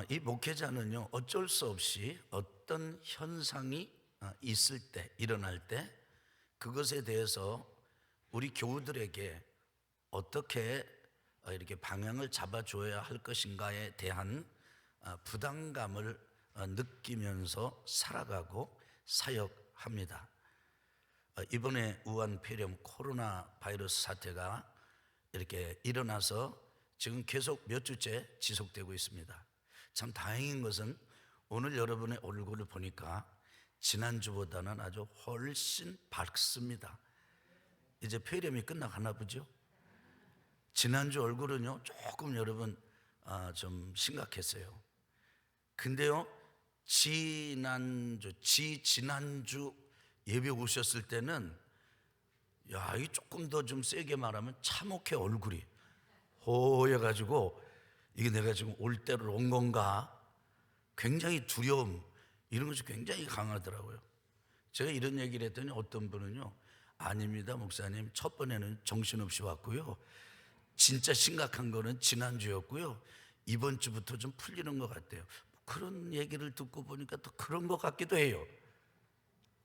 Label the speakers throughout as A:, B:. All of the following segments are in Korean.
A: 이 목회자는요, 어쩔 수 없이 어떤 현상이 있을 때, 일어날 때 그것에 대해서 우리 교우들에게 어떻게 이렇게 방향을 잡아줘야 할 것인가에 대한 부담감을 느끼면서 살아가고 사역합니다. 이번에 우한 폐렴 코로나 바이러스 사태가 이렇게 일어나서 지금 계속 몇 주째 지속되고 있습니다. 참 다행인 것은 오늘 여러분의 얼굴을 보니까 지난주보다는 아주 훨씬 밝습니다. 이제 폐렴이 끝나가나 보죠. 지난주 얼굴은요 조금 여러분 좀 심각했어요. 근데요 지난주 예배 오셨을 때는 이 조금 더 좀 세게 말하면 참혹해. 얼굴이 호여가지고 이게 내가 지금 올 때로 온 건가, 굉장히 두려움 이런 것이 굉장히 강하더라고요. 제가 이런 얘기를 했더니 어떤 분은요, 아닙니다 목사님, 첫 번에는 정신없이 왔고요, 진짜 심각한 거는 지난주였고요, 이번 주부터 좀 풀리는 것 같아요. 그런 얘기를 듣고 보니까 또 그런 것 같기도 해요.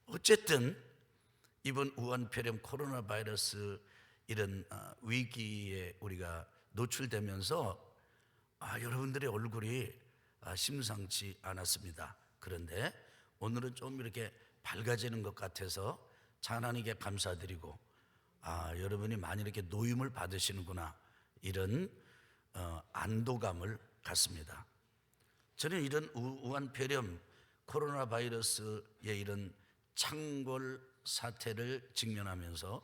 A: 어쨌든 이번 우한 폐렴 코로나 바이러스 이런 위기에 우리가 노출되면서 여러분들의 얼굴이 심상치 않았습니다. 그런데 오늘은 좀 이렇게 밝아지는 것 같아서 하나님께 감사드리고, 여러분이 많이 이렇게 노임을 받으시는구나, 이런 안도감을 갖습니다. 저는 이런 우한 폐렴 코로나 바이러스의 이런 창궐 사태를 직면하면서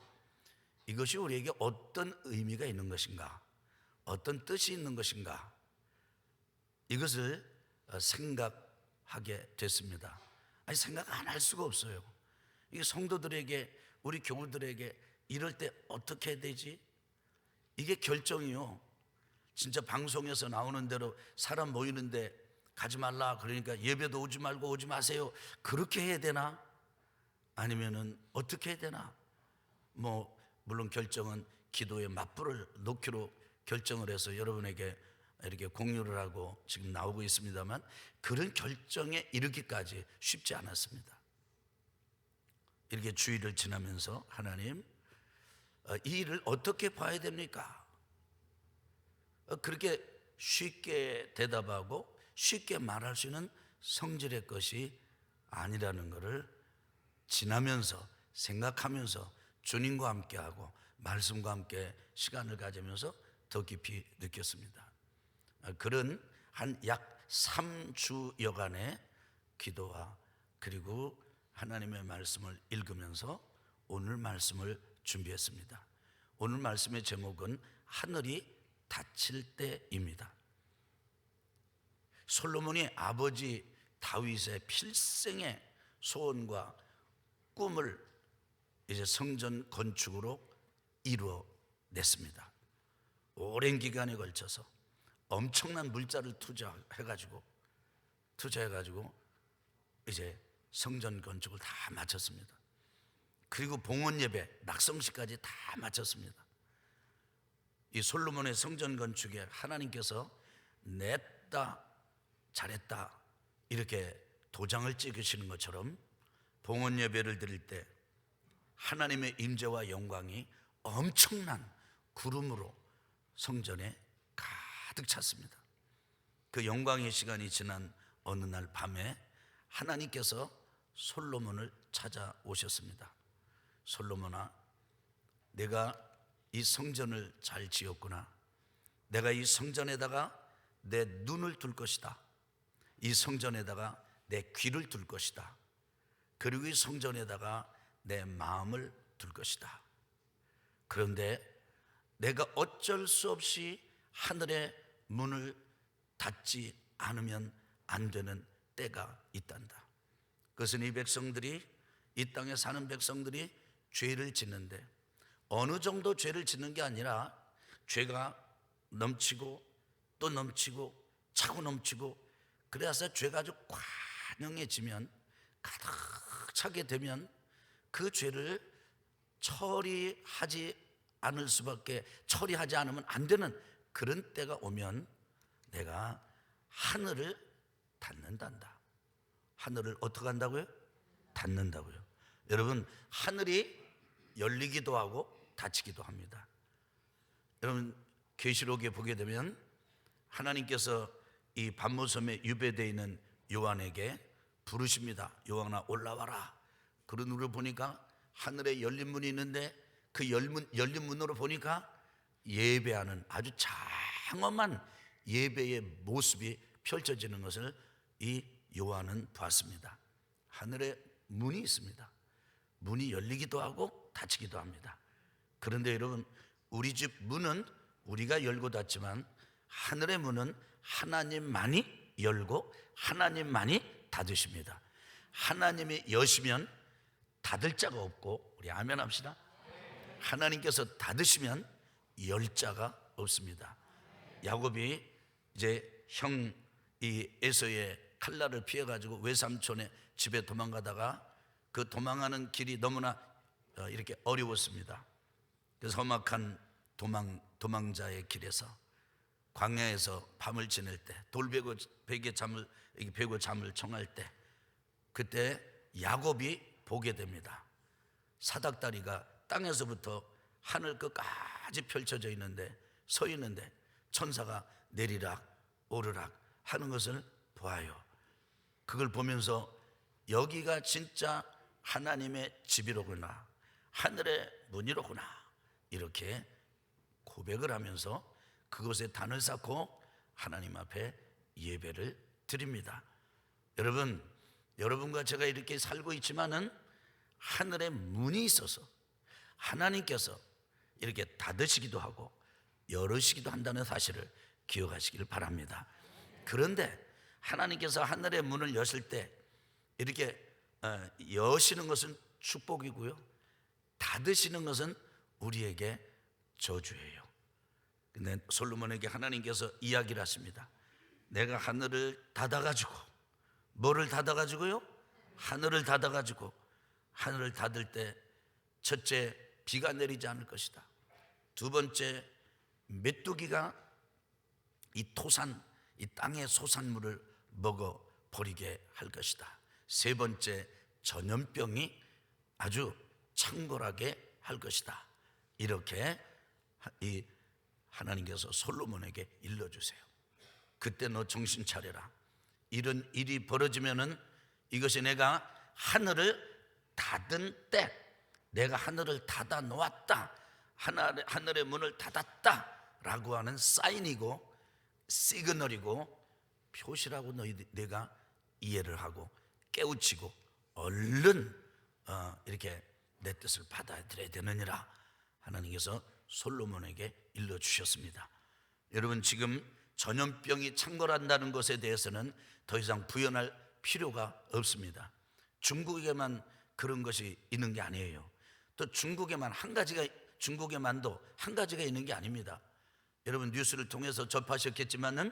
A: 이것이 우리에게 어떤 의미가 있는 것인가, 어떤 뜻이 있는 것인가, 이것을 생각하게 됐습니다. 생각 안 할 수가 없어요. 이게 성도들에게, 우리 교우들에게 이럴 때 어떻게 해야 되지? 이게 결정이요, 진짜 방송에서 나오는 대로 사람 모이는데 가지 말라 그러니까 예배도 오지 말고 오지 마세요, 그렇게 해야 되나? 아니면은 어떻게 해야 되나? 물론 결정은 기도에 맞불을 놓기로 결정을 해서 여러분에게 이렇게 공유를 하고 지금 나오고 있습니다만, 그런 결정에 이르기까지 쉽지 않았습니다. 이렇게 주의를 지나면서 하나님, 이 일을 어떻게 봐야 됩니까? 그렇게 쉽게 대답하고 쉽게 말할 수 있는 성질의 것이 아니라는 것을 지나면서 생각하면서 주님과 함께하고 말씀과 함께 시간을 가지면서 더 깊이 느꼈습니다. 그런 한 약 3주여간의 기도와 그리고 하나님의 말씀을 읽으면서 오늘 말씀을 준비했습니다. 오늘 말씀의 제목은 하늘이 닫힐 때입니다. 솔로몬이 아버지 다윗의 필생의 소원과 꿈을 이제 성전 건축으로 이루어냈습니다. 오랜 기간에 걸쳐서 엄청난 물자를 투자해가지고 이제 성전 건축을 다 마쳤습니다. 그리고 봉헌 예배, 낙성식까지 다 마쳤습니다. 이 솔로몬의 성전 건축에 하나님께서 냈다, 잘했다, 이렇게 도장을 찍으시는 것처럼 봉헌 예배를 드릴 때 하나님의 임재와 영광이 엄청난 구름으로 성전에 가득 찼습니다. 그 영광의 시간이 지난 어느 날 밤에 하나님께서 솔로몬을 찾아오셨습니다. 솔로몬아, 내가 이 성전을 잘 지었구나. 내가 이 성전에다가 내 눈을 둘 것이다. 이 성전에다가 내 귀를 둘 것이다. 그리고 이 성전에다가 내 마음을 둘 것이다. 그런데 내가 어쩔 수 없이 하늘의 문을 닫지 않으면 안 되는 때가 있단다. 그것은 이 백성들이, 이 땅에 사는 백성들이 죄를 짓는데 어느 정도 죄를 짓는 게 아니라 죄가 넘치고 또 넘치고 차고 넘치고, 그래서 죄가 아주 관영해지면, 가득 차게 되면 그 죄를 처리하지 않으면 안 되는 그런 때가 오면 내가 하늘을 닫는단다. 하늘을 어떻게 한다고요? 닫는다고요. 여러분, 하늘이 열리기도 하고 닫히기도 합니다. 여러분, 계시록에 보게 되면 하나님께서 이 반모섬에 유배되어 있는 요한에게 부르십니다. 요한아, 올라와라. 그런 눈으로 보니까 하늘에 열린 문이 있는데 그 열린 문으로 보니까 예배하는 아주 장엄한 예배의 모습이 펼쳐지는 것을 이 요한은 봤습니다. 하늘에 문이 있습니다. 문이 열리기도 하고 닫히기도 합니다. 그런데 여러분, 우리 집 문은 우리가 열고 닫지만 하늘의 문은 하나님만이 열고 하나님만이 닫으십니다. 하나님이 여시면 닫을 자가 없고, 우리 아멘 합시다. 하나님께서 닫으시면 열 자가 없습니다. 야곱이 이제 형 이 에서의 칼날을 피해 가지고 외삼촌의 집에 도망가다가 그 도망하는 길이 너무나 이렇게 어려웠습니다. 그래서 험악한 도망자의 길에서 광야에서 밤을 지낼 때, 돌베개 잠을 베고 잠을 청할 때, 그때 야곱이 보게 됩니다. 사닥다리가 땅에서부터 하늘 끝까지 펼쳐져 있는데, 서 있는데 천사가 내리락 오르락 하는 것을 보아요. 그걸 보면서 여기가 진짜 하나님의 집이로구나, 하늘의 문이로구나, 이렇게 고백을 하면서 그곳에 단을 쌓고 하나님 앞에 예배를 드립니다. 여러분, 여러분과 제가 이렇게 살고 있지만은 하늘의 문이 있어서 하나님께서 이렇게 닫으시기도 하고 열으시기도 한다는 사실을 기억하시길 바랍니다. 그런데 하나님께서 하늘의 문을 여실 때 이렇게 여시는 것은 축복이고요, 닫으시는 것은 우리에게 저주예요. 근데 솔로몬에게 하나님께서 이야기를 하십니다. 내가 하늘을 닫아가지고, 뭐를 닫아가지고요? 하늘을 닫아가지고, 하늘을 닫을 때 첫째, 비가 내리지 않을 것이다. 두 번째, 메뚜기가 이 땅의 소산물을 먹어 버리게 할 것이다. 세 번째, 전염병이 아주 창궐하게 할 것이다. 이렇게 이 하나님께서 솔로몬에게 일러주세요. 그때 너 정신 차려라. 이런 일이 벌어지면은 이것이 내가 하늘을 닫은 때, 내가 하늘을 닫아 놓았다, 하늘의 문을 닫았다 라고 하는 사인이고 시그널이고 표시라고 내가 이해를 하고 깨우치고 얼른 이렇게 내 뜻을 받아들여야 되느니라 하나님께서 솔로몬에게 일러주셨습니다. 여러분, 지금 전염병이 창궐한다는 것에 대해서는 더 이상 부연할 필요가 없습니다. 중국에만 그런 것이 있는 게 아니에요. 또 중국에만도 한 가지가 있는 게 아닙니다. 여러분, 뉴스를 통해서 접하셨겠지만은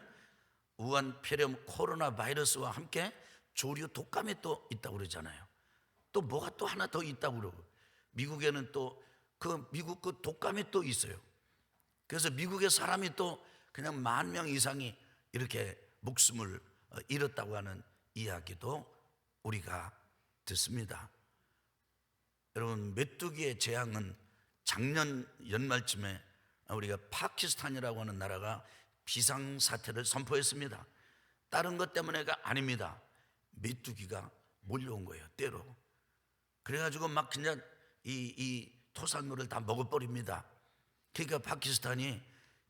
A: 우한 폐렴 코로나 바이러스와 함께 조류 독감이 또 있다고 그러잖아요. 또 뭐가 또 하나 더 있다고 그러고, 미국에는 또 미국 그 독감이 또 있어요. 그래서 미국의 사람이 또 그냥 10,000명 이상이 이렇게 목숨을 잃었다고 하는 이야기도 우리가 듣습니다. 여러분, 메뚜기의 재앙은 작년 연말쯤에 우리가 파키스탄이라고 하는 나라가 비상사태를 선포했습니다. 다른 것 때문에가 아닙니다. 메뚜기가 몰려온 거예요, 때로. 그래가지고 막 그냥 이 토산물을 다 먹어버립니다. 그러니까 파키스탄이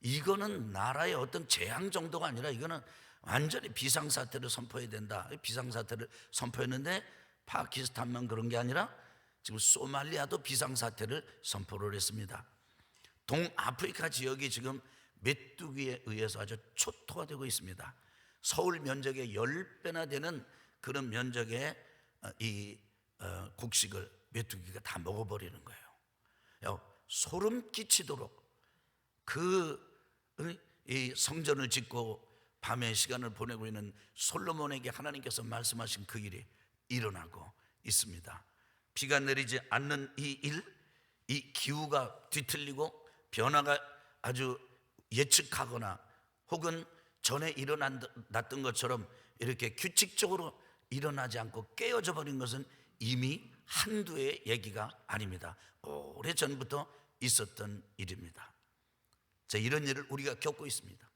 A: 이거는 나라의 어떤 재앙 정도가 아니라 이거는 완전히 비상사태를 선포해야 된다. 비상사태를 선포했는데 파키스탄만 그런 게 아니라 지금 소말리아도 비상사태를 선포를 했습니다. 동아프리카 지역이 지금 메뚜기에 의해서 아주 초토화되고 있습니다. 서울 면적의 10배나 되는 그런 면적의 이 곡식을 메뚜기가 다 먹어버리는 거예요. 소름 끼치도록 이 성전을 짓고 밤에 시간을 보내고 있는 솔로몬에게 하나님께서 말씀하신 그 일이 일어나고 있습니다. 비가 내리지 않는 이 기후가 뒤틀리고 변화가 아주 예측하거나 혹은 전에 일어났던 것처럼 이렇게 규칙적으로 일어나지 않고 깨어져 버린 것은 이미 한두 해의 얘기가 아닙니다. 오래전부터 있었던 일입니다. 자, 이런 일을 우리가 겪고 있습니다.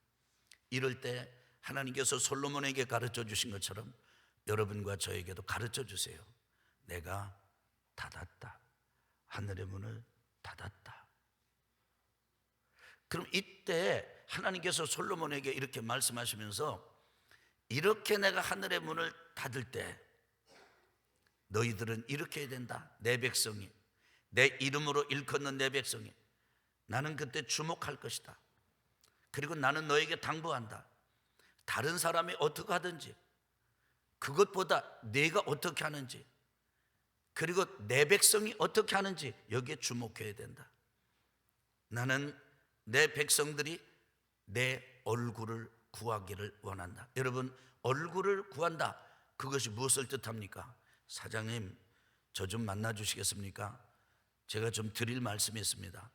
A: 이럴 때 하나님께서 솔로몬에게 가르쳐 주신 것처럼 여러분과 저에게도 가르쳐 주세요. 내가 닫았다. 하늘의 문을 닫았다. 그럼 이때 하나님께서 솔로몬에게 이렇게 말씀하시면서, 이렇게 내가 하늘의 문을 닫을 때 너희들은 이렇게 해야 된다. 내 백성이, 내 이름으로 일컫는 내 백성이, 나는 그때 주목할 것이다. 그리고 나는 너에게 당부한다. 다른 사람이 어떻게 하든지, 그것보다 내가 어떻게 하는지, 그리고 내 백성이 어떻게 하는지 여기에 주목해야 된다. 나는 내 백성들이 내 얼굴을 구하기를 원한다. 여러분, 얼굴을 구한다, 그것이 무엇을 뜻합니까? 사장님, 저 좀 만나 주시겠습니까? 제가 좀 드릴 말씀이 있습니다.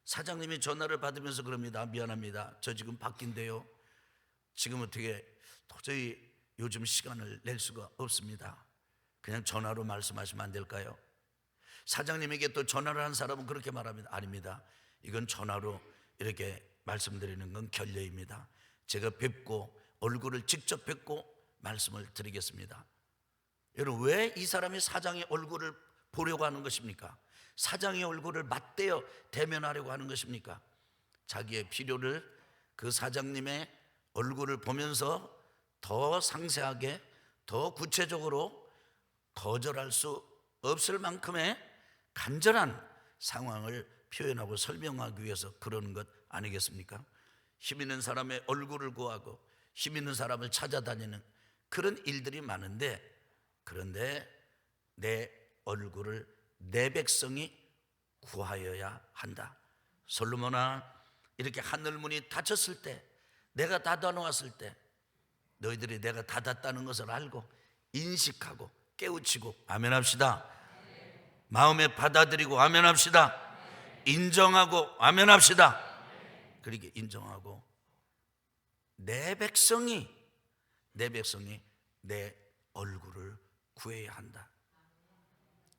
A: 사장님이 전화를 받으면서 그럽니다. 미안합니다, 저 지금 바뀐데요, 지금 어떻게 도저히 요즘 시간을 낼 수가 없습니다. 그냥 전화로 말씀하시면 안 될까요? 사장님에게 또 전화를 한 사람은 그렇게 말합니다. 아닙니다, 이건 전화로 이렇게 말씀드리는 건 결례입니다. 제가 뵙고 얼굴을 직접 뵙고 말씀을 드리겠습니다. 여러분, 왜 이 사람이 사장의 얼굴을 보려고 하는 것입니까? 사장의 얼굴을 맞대어 대면하려고 하는 것입니까? 자기의 필요를 그 사장님의 얼굴을 보면서 더 상세하게, 더 구체적으로 거절할 수 없을 만큼의 간절한 상황을 표현하고 설명하기 위해서 그러는 것 아니겠습니까? 힘 있는 사람의 얼굴을 구하고 힘 있는 사람을 찾아다니는 그런 일들이 많은데, 그런데 내 얼굴을 내 백성이 구하여야 한다. 솔로몬아, 이렇게 하늘문이 닫혔을 때, 내가 닫아놓았을 때 너희들이 내가 닫았다는 것을 알고 인식하고 깨우치고 아멘 합시다. 마음에 받아들이고 아멘 합시다. 인정하고 아멘 합시다. 그렇게 인정하고 내 백성이 내 얼굴을 구해야 한다.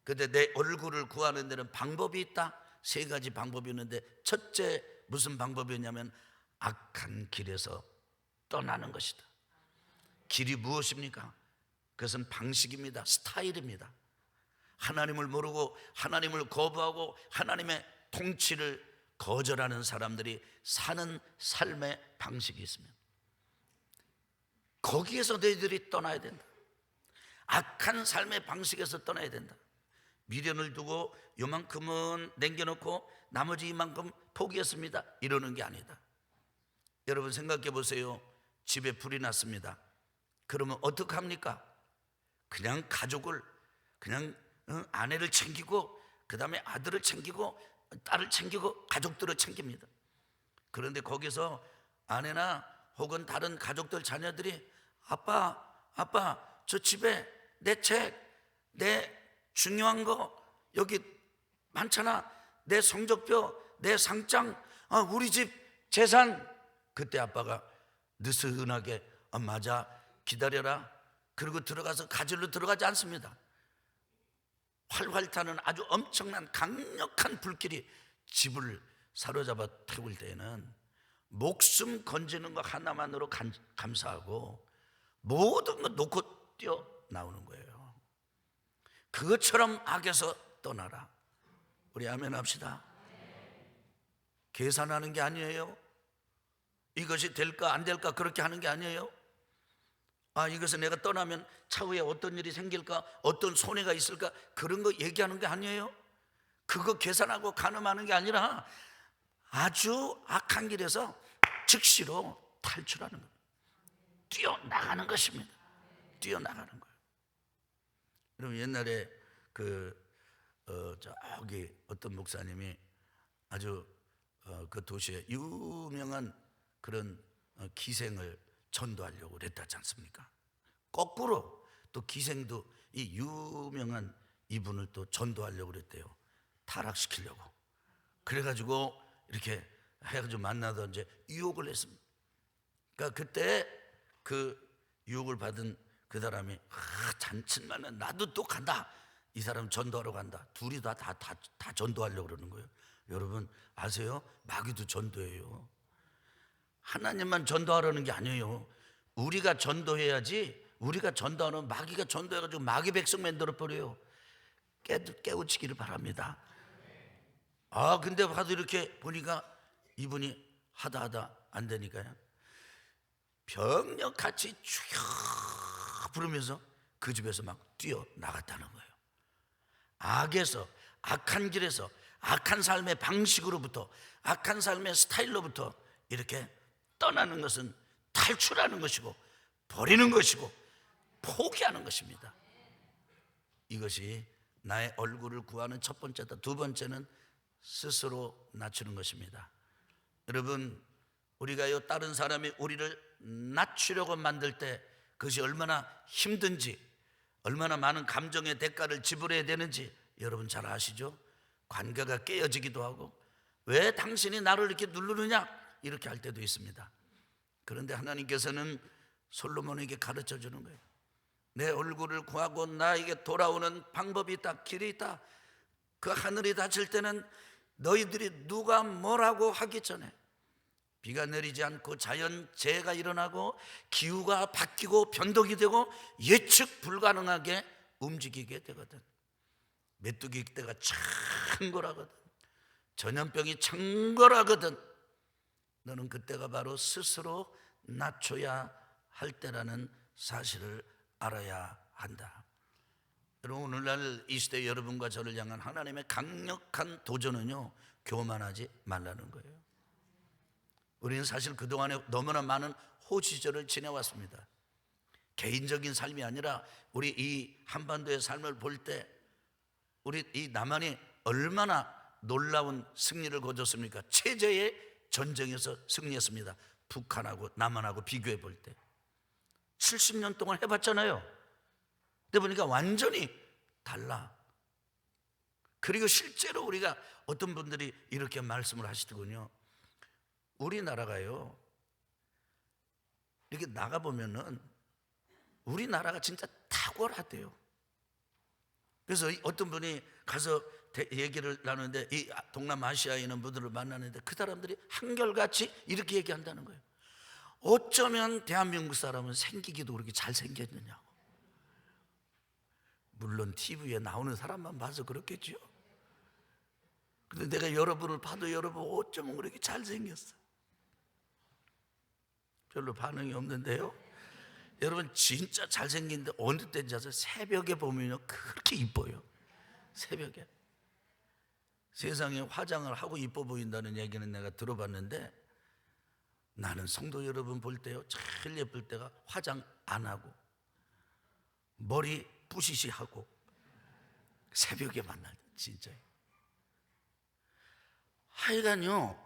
A: 근데 내 얼굴을 구하는 데는 방법이 있다. 세 가지 방법이 있는데, 첫째 무슨 방법이냐면 악한 길에서 떠나는 것이다. 길이 무엇입니까? 그것은 방식입니다. 스타일입니다. 하나님을 모르고 하나님을 거부하고 하나님의 통치를 거절하는 사람들이 사는 삶의 방식이 있습니다. 거기에서 너희들이 떠나야 된다. 악한 삶의 방식에서 떠나야 된다. 미련을 두고 요만큼은 남겨놓고 나머지 이만큼 포기했습니다, 이러는 게 아니다. 여러분 생각해 보세요. 집에 불이 났습니다. 그러면 어떡합니까? 그냥 가족을, 그냥 아내를 챙기고 그 다음에 아들을 챙기고 딸을 챙기고 가족들을 챙깁니다. 그런데 거기서 아내나 혹은 다른 가족들 자녀들이 아빠 저 집에 내 책, 내 중요한 거 여기 많잖아, 내 성적표, 내 상장, 우리 집 재산. 그때 아빠가 느슨하게 맞아, 기다려라, 그리고 들어가서 가지러 들어가지 않습니다. 활활 타는 아주 엄청난 강력한 불길이 집을 사로잡아 태울 때에는 목숨 건지는 것 하나만으로 감사하고 모든 거 놓고 뛰어나오는 거예요. 그것처럼 악에서 떠나라. 우리 아멘 합시다. 계산하는 게 아니에요. 이것이 될까 안 될까 그렇게 하는 게 아니에요. 이것을 내가 떠나면 차후에 어떤 일이 생길까, 어떤 손해가 있을까, 그런 거 얘기하는 게 아니에요. 그거 계산하고 가늠하는 게 아니라 아주 악한 길에서 즉시로 탈출하는 거예요. 뛰어나가는 것입니다. 뛰어나가는 거예요. 여러분, 옛날에 저기 어떤 목사님이 아주 그 도시에 유명한 그런 기생을 전도하려고 그랬다지 않습니까? 거꾸로 또 기생도 이 유명한 이분을 또 전도하려고 그랬대요. 타락시키려고. 그래가지고 이렇게 해가지고 만나서 이제 유혹을 했습니다. 그러니까 그때 그 유혹을 받은 그 사람이 잔치만은 나도 또 간다. 이 사람 전도하러 간다. 둘이 다 전도하려고 그러는 거예요. 여러분 아세요? 마귀도 전도해요. 하나님만 전도하려는 게 아니에요. 우리가 전도해야지. 우리가 전도하면 마귀가 전도해가지고 마귀 백성 만들어 버려요. 깨우치기를 바랍니다. 근데 봐도 이렇게 보니까 이분이 하다 안 되니까요, 병력같이 주여 부르면서 그 집에서 막 뛰어 나갔다는 거예요. 악에서, 악한 길에서, 악한 삶의 방식으로부터, 악한 삶의 스타일로부터 이렇게 떠나는 것은 탈출하는 것이고 버리는 것이고 포기하는 것입니다. 이것이 나의 얼굴을 구하는 첫 번째다. 두 번째는 스스로 낮추는 것입니다. 여러분, 우리가요, 다른 사람이 우리를 낮추려고 만들 때 그것이 얼마나 힘든지, 얼마나 많은 감정의 대가를 지불해야 되는지 여러분 잘 아시죠? 관계가 깨어지기도 하고, 왜 당신이 나를 이렇게 누르느냐 이렇게 할 때도 있습니다. 그런데 하나님께서는 솔로몬에게 가르쳐 주는 거예요. 내 얼굴을 구하고 나에게 돌아오는 방법이 있다, 길이 있다. 그 하늘이 닫힐 때는 너희들이 누가 뭐라고 하기 전에, 비가 내리지 않고 자연재해가 일어나고 기후가 바뀌고 변동이 되고 예측 불가능하게 움직이게 되거든. 메뚜기 떼가 창궐하거든. 전염병이 창궐하거든. 너는 그때가 바로 스스로 낮춰야 할 때라는 사실을 알아야 한다. 여러분, 오늘날 이 시대 여러분과 저를 향한 하나님의 강력한 도전은요, 교만하지 말라는 거예요. 우리는 사실 그동안에 너무나 많은 호시절을 지내왔습니다. 개인적인 삶이 아니라 우리 이 한반도의 삶을 볼 때 우리 이 남한이 얼마나 놀라운 승리를 거뒀습니까? 체제의 전쟁에서 승리했습니다. 북한하고 남한하고 비교해 볼 때 70년 동안 해봤잖아요. 근데 보니까 완전히 달라. 그리고 실제로 우리가 어떤 분들이 이렇게 말씀을 하시더군요. 우리나라가요, 이렇게 나가보면은 우리나라가 진짜 탁월하대요. 그래서 어떤 분이 가서 얘기를 나누는데, 이 동남아시아에 있는 분들을 만나는데 그 사람들이 한결같이 이렇게 얘기한다는 거예요. 어쩌면 대한민국 사람은 생기기도 그렇게 잘생겼느냐고. 물론 TV에 나오는 사람만 봐서 그렇겠죠. 근데 내가 여러분을 봐도 여러분 어쩌면 그렇게 잘생겼어. 별로 반응이 없는데요. 여러분 진짜 잘생긴데 어느 때인지 아세요? 새벽에 보면요 그렇게 이뻐요. 새벽에. 세상에 화장을 하고 이뻐 보인다는 얘기는 내가 들어봤는데, 나는 성도 여러분 볼 때요 제일 예쁠 때가 화장 안 하고 머리 뿌시시 하고 새벽에 만날 때 진짜요. 하여간요,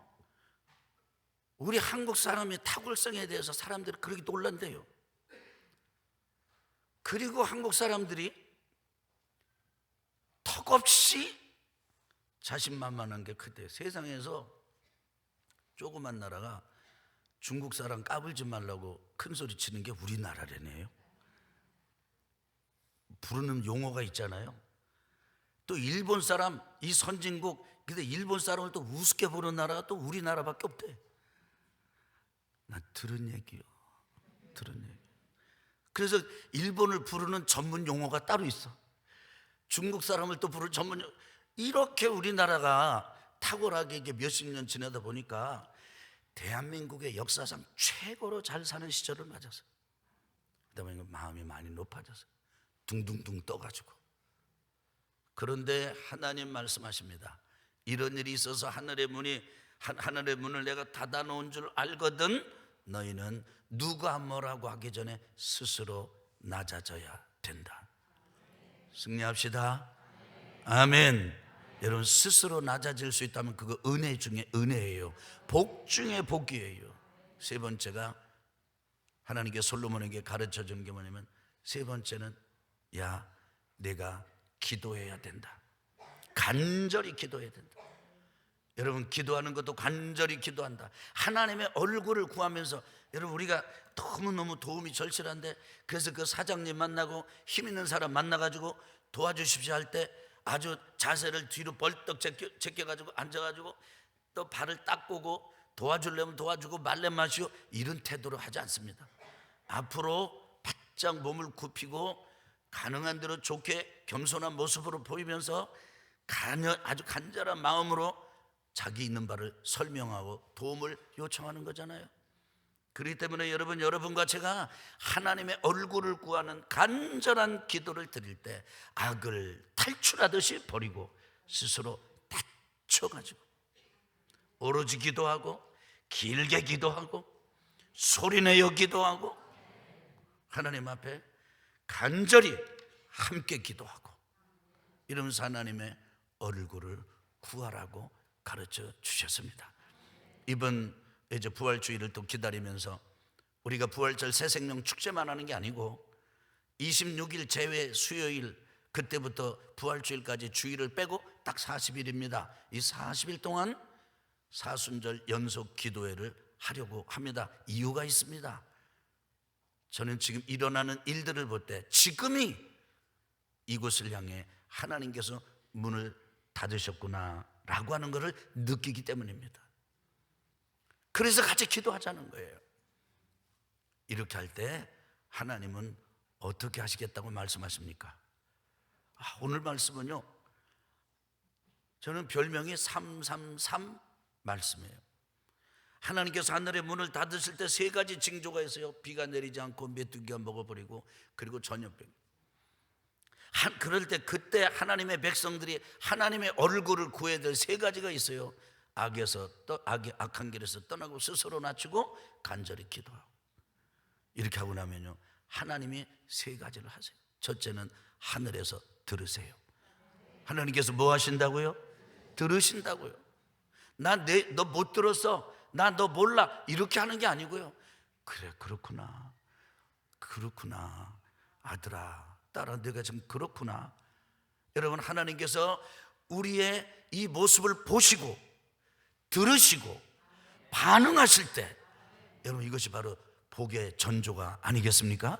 A: 우리 한국 사람의 탁월성에 대해서 사람들이 그렇게 놀란대요. 그리고 한국 사람들이 턱없이 자신만만한 게 크대요. 세상에서 조그만 나라가 중국 사람 까불지 말라고 큰 소리 치는 게 우리나라라네요. 부르는 용어가 있잖아요. 또 일본 사람, 이 선진국, 근데 일본 사람을 또 우습게 보는 나라가 또 우리나라밖에 없대. 나 들은 얘기요. 그래서 일본을 부르는 전문 용어가 따로 있어. 중국 사람을 또 부르는 전문 용어. 이렇게 우리나라가 탁월하게 이게 몇십 년 지내다 보니까 대한민국의 역사상 최고로 잘 사는 시절을 맞았어요. 그러다 보니까 마음이 많이 높아져서 둥둥둥 떠가지고. 그런데 하나님 말씀하십니다. 이런 일이 있어서 하늘의 문을 내가 닫아놓은 줄 알거든 너희는 누가 뭐라고 하기 전에 스스로 낮아져야 된다. 승리합시다. 아멘. 여러분 스스로 낮아질 수 있다면 그거 은혜 중에 은혜예요. 복 중에 복이에요. 세 번째가 하나님께 솔로몬에게 가르쳐 주는 게 뭐냐면, 세 번째는 야 내가 기도해야 된다. 간절히 기도해야 된다. 여러분, 기도하는 것도 간절히 기도한다. 하나님의 얼굴을 구하면서, 여러분, 우리가 너무너무 도움이 절실한데, 그래서 그 사장님 만나고 힘 있는 사람 만나가지고 도와주십시오 할 때 아주 자세를 뒤로 벌떡 제껴가지고 앉아가지고 또 발을 닦고 도와주려면 도와주고 말래 마시오, 이런 태도로 하지 않습니다. 앞으로 바짝 몸을 굽히고 가능한 대로 좋게 겸손한 모습으로 보이면서 아주 간절한 마음으로 자기 있는 바를 설명하고 도움을 요청하는 거잖아요. 그렇기 때문에 여러분과 제가 하나님의 얼굴을 구하는 간절한 기도를 드릴 때 악을 탈출하듯이 버리고 스스로 닫혀가지고 오로지 기도하고 길게 기도하고 소리내어 기도하고 하나님 앞에 간절히 함께 기도하고 이러면서 하나님의 얼굴을 구하라고 가르쳐 주셨습니다. 이번 이제 부활주의를 또 기다리면서 우리가 부활절 새생명 축제만 하는 게 아니고 26일 제외 수요일, 그때부터 부활주일까지 주일을 빼고 딱 40일입니다. 이 40일 동안 사순절 연속 기도회를 하려고 합니다. 이유가 있습니다. 저는 지금 일어나는 일들을 볼 때 지금이 이곳을 향해 하나님께서 문을 닫으셨구나 라고 하는 것을 느끼기 때문입니다. 그래서 같이 기도하자는 거예요. 이렇게 할 때 하나님은 어떻게 하시겠다고 말씀하십니까? 오늘 말씀은요, 저는 별명이 333 말씀이에요. 하나님께서 하늘의 문을 닫으실 때 세 가지 징조가 있어요. 비가 내리지 않고 메뚜기가 먹어버리고 그리고 전염병. 그럴 때 그때 하나님의 백성들이 하나님의 얼굴을 구해야 될 세 가지가 있어요. 악한 길에서 떠나고 스스로 낮추고 간절히 기도하고. 이렇게 하고 나면요, 하나님이 세 가지를 하세요. 첫째는 하늘에서 들으세요. 하나님께서 뭐 하신다고요? 들으신다고요. 너 못 들었어, 나 너 몰라, 이렇게 하는 게 아니고요. 그래, 그렇구나 아들아 딸아, 내가 지금 그렇구나. 여러분, 하나님께서 우리의 이 모습을 보시고 들으시고 반응하실 때, 여러분, 이것이 바로 복의 전조가 아니겠습니까?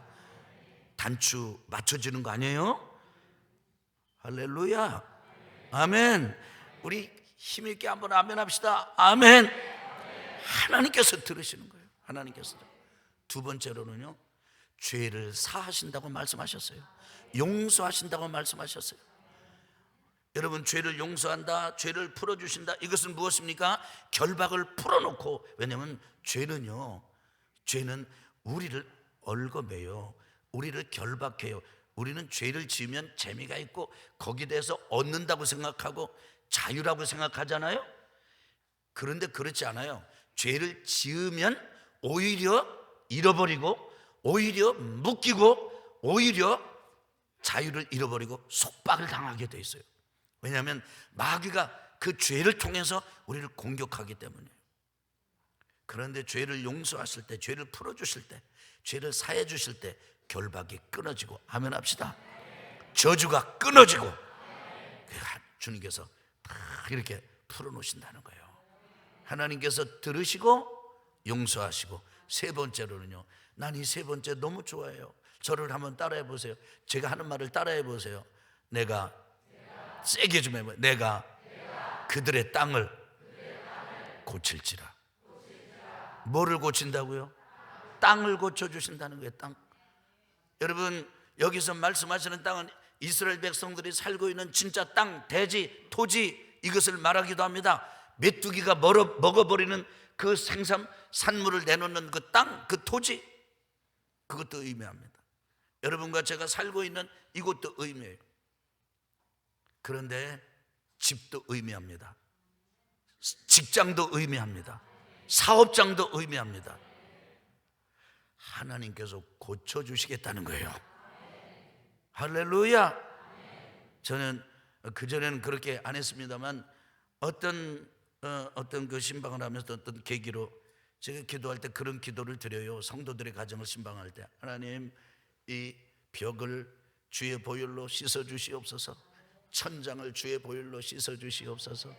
A: 단추 맞춰지는 거 아니에요? 할렐루야, 아멘. 우리 힘있게 한번 아멘 합시다. 아멘. 하나님께서 들으시는 거예요. 하나님께서. 두 번째로는요, 죄를 사하신다고 말씀하셨어요. 용서하신다고 말씀하셨어요. 여러분, 죄를 용서한다, 죄를 풀어주신다, 이것은 무엇입니까? 결박을 풀어놓고, 왜냐하면 죄는 우리를 얽어매요. 우리를 결박해요. 우리는 죄를 지으면 재미가 있고 거기에 대해서 얻는다고 생각하고 자유라고 생각하잖아요. 그런데 그렇지 않아요. 죄를 지으면 오히려 잃어버리고, 오히려 묶이고, 오히려 자유를 잃어버리고 속박을 당하게 돼 있어요. 왜냐하면 마귀가 그 죄를 통해서 우리를 공격하기 때문이에요. 그런데 죄를 용서하실 때, 죄를 풀어주실 때, 죄를 사해 주실 때 결박이 끊어지고, 아멘 합시다. 저주가 끊어지고, 주님께서 다 이렇게 풀어놓으신다는 거예요. 하나님께서 들으시고 용서하시고, 세 번째로는요, 난 이 세 번째 너무 좋아해요. 저를 한번 따라해 보세요. 제가 하는 말을 따라해 보세요. 내가 세게 좀 해봐요. 내가 그들의 땅을 고칠지라. 뭐를 고친다고요? 땅을 고쳐주신다는 거예요. 땅. 여러분, 여기서 말씀하시는 땅은 이스라엘 백성들이 살고 있는 진짜 땅, 대지, 토지, 이것을 말하기도 합니다. 메뚜기가 먹어버리는 그 산물을 내놓는 그 땅, 그 토지, 그것도 의미합니다. 여러분과 제가 살고 있는 이곳도 의미해요. 그런데 집도 의미합니다. 직장도 의미합니다. 사업장도 의미합니다. 하나님께서 고쳐주시겠다는 거예요. 할렐루야. 저는 그전에는 그렇게 안 했습니다만 어떤 그 신방을 하면서 어떤 계기로 제가 기도할 때 그런 기도를 드려요. 성도들의 가정을 신방할 때, 하나님, 이 벽을 주의 보혈로 씻어 주시옵소서. 천장을 주의 보혈로 씻어 주시옵소서.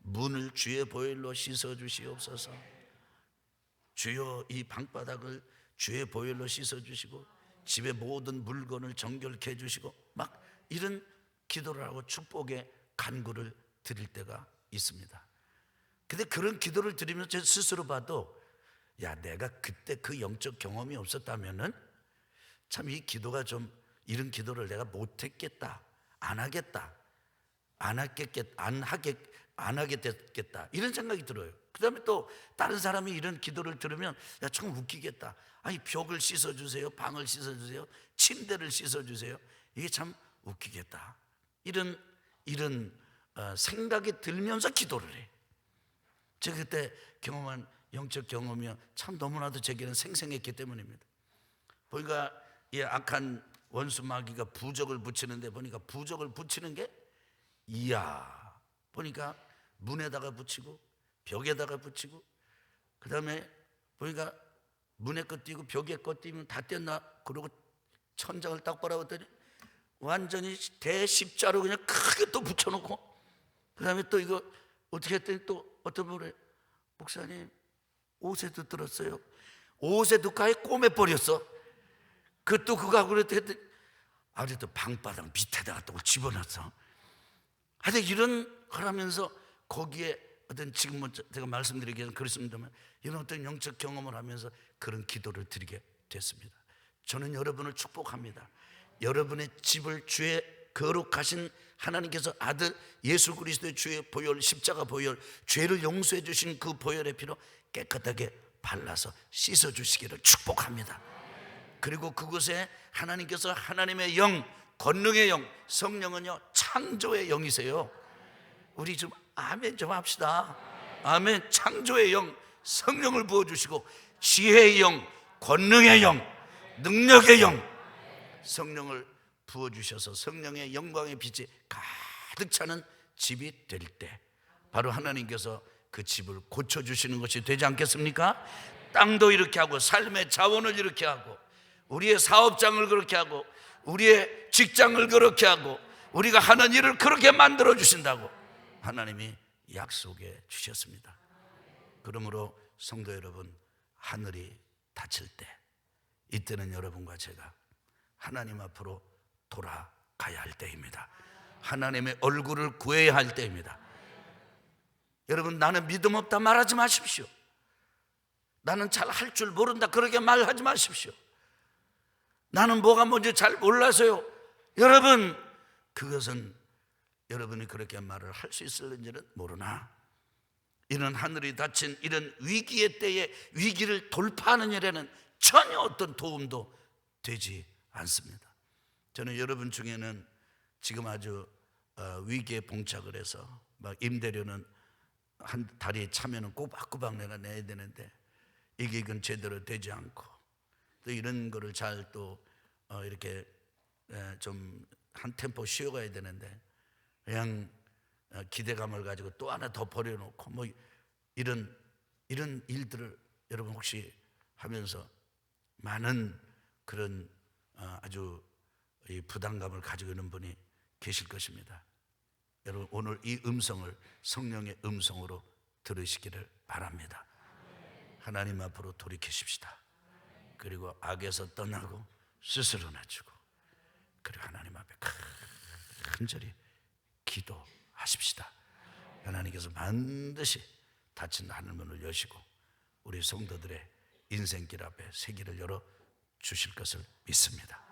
A: 문을 주의 보혈로 씻어 주시옵소서. 주여 이 방바닥을 주의 보혈로 씻어 주시고 집의 모든 물건을 정결케 해주시고 막 이런 기도를 하고 축복의 간구를 드릴 때가 있습니다. 근데 그런 기도를 드리면서 제 스스로 봐도 야, 내가 그때 그 영적 경험이 없었다면은 참 이 기도가 좀, 이런 기도를 내가 못했겠다, 안 하겠다, 안 하게 됐겠다, 이런 생각이 들어요. 그 다음에 또 다른 사람이 이런 기도를 들으면 야, 참 웃기겠다. 아니, 벽을 씻어주세요, 방을 씻어주세요, 침대를 씻어주세요, 이게 참 웃기겠다, 이런 생각이 들면서 기도를 해. 제가 그때 경험한 영적 경험이 참 너무나도 제게는 생생했기 때문입니다. 보니까 이 악한 원수 마귀가 부적을 붙이는데, 보니까 부적을 붙이는 게, 이야, 보니까 문에다가 붙이고 벽에다가 붙이고, 그 다음에 보니까 문에 거 띄고 벽에 거 띄면 다 뗐나, 그러고 천장을 딱 바라봤더니 완전히 대십자로 그냥 크게 또 붙여놓고, 그 다음에 또 이거 어떻게 했더니 또 어떤 분이, 목사님 옷에도 들었어요. 옷에도 가에 꼬매버렸어. 그또 그거 하고 그랬더니 아직도 방바닥 밑에다가 또 집어넣었어. 하여튼 이런 하면서 거기에 어떤, 지금 제가 말씀드리기 위해서 그렇습니다만, 이런 어떤 영적 경험을 하면서 그런 기도를 드리게 됐습니다. 저는 여러분을 축복합니다. 여러분의 집을 주의 거룩하신 하나님께서 아들 예수 그리스도의 주의 보혈, 십자가 보혈, 죄를 용서해 주신 그 보혈의 피로 깨끗하게 발라서 씻어 주시기를 축복합니다. 그리고 그곳에 하나님께서 하나님의 영, 권능의 영, 성령은요 창조의 영이세요. 우리 좀 아멘 좀 합시다. 아멘. 창조의 영, 성령을 부어주시고 지혜의 영, 권능의 영, 능력의 영, 성령을 부어주셔서 성령의 영광의 빛이 가득 차는 집이 될 때, 바로 하나님께서 그 집을 고쳐주시는 것이 되지 않겠습니까? 땅도 이렇게 하고, 삶의 자원을 이렇게 하고, 우리의 사업장을 그렇게 하고, 우리의 직장을 그렇게 하고, 우리가 하는 일을 그렇게 만들어 주신다고 하나님이 약속해 주셨습니다. 그러므로 성도 여러분, 하늘이 닫힐 때, 이때는 여러분과 제가 하나님 앞으로 돌아가야 할 때입니다. 하나님의 얼굴을 구해야 할 때입니다. 여러분, 나는 믿음 없다 말하지 마십시오. 나는 잘 할 줄 모른다 그렇게 말하지 마십시오. 나는 뭐가 뭔지 잘 몰라서요. 여러분, 그것은 여러분이 그렇게 말을 할 수 있을는지는 모르나, 이런 하늘이 닫힌 이런 위기의 때에 위기를 돌파하는 일에는 전혀 어떤 도움도 되지 않습니다. 저는 여러분 중에는 지금 아주 위기에 봉착을 해서 막 임대료는 한 달에 차면은 꼬박꼬박 내가 내야 되는데 이게 이건 제대로 되지 않고, 또 이런 거를 잘 또 이렇게 좀 한 템포 쉬어가야 되는데 그냥 기대감을 가지고 또 하나 더 버려놓고 뭐 이런 일들을 여러분 혹시 하면서 많은 그런 아주 이 부담감을 가지고 있는 분이 계실 것입니다. 여러분, 오늘 이 음성을 성령의 음성으로 들으시기를 바랍니다. 하나님 앞으로 돌이키십시다. 그리고 악에서 떠나고 스스로 낮추고, 그리고 하나님 앞에 간절히 기도하십시다. 하나님께서 반드시 닫힌 하늘문을 여시고 우리 성도들의 인생길 앞에 새 길을 열어 주실 것을 믿습니다.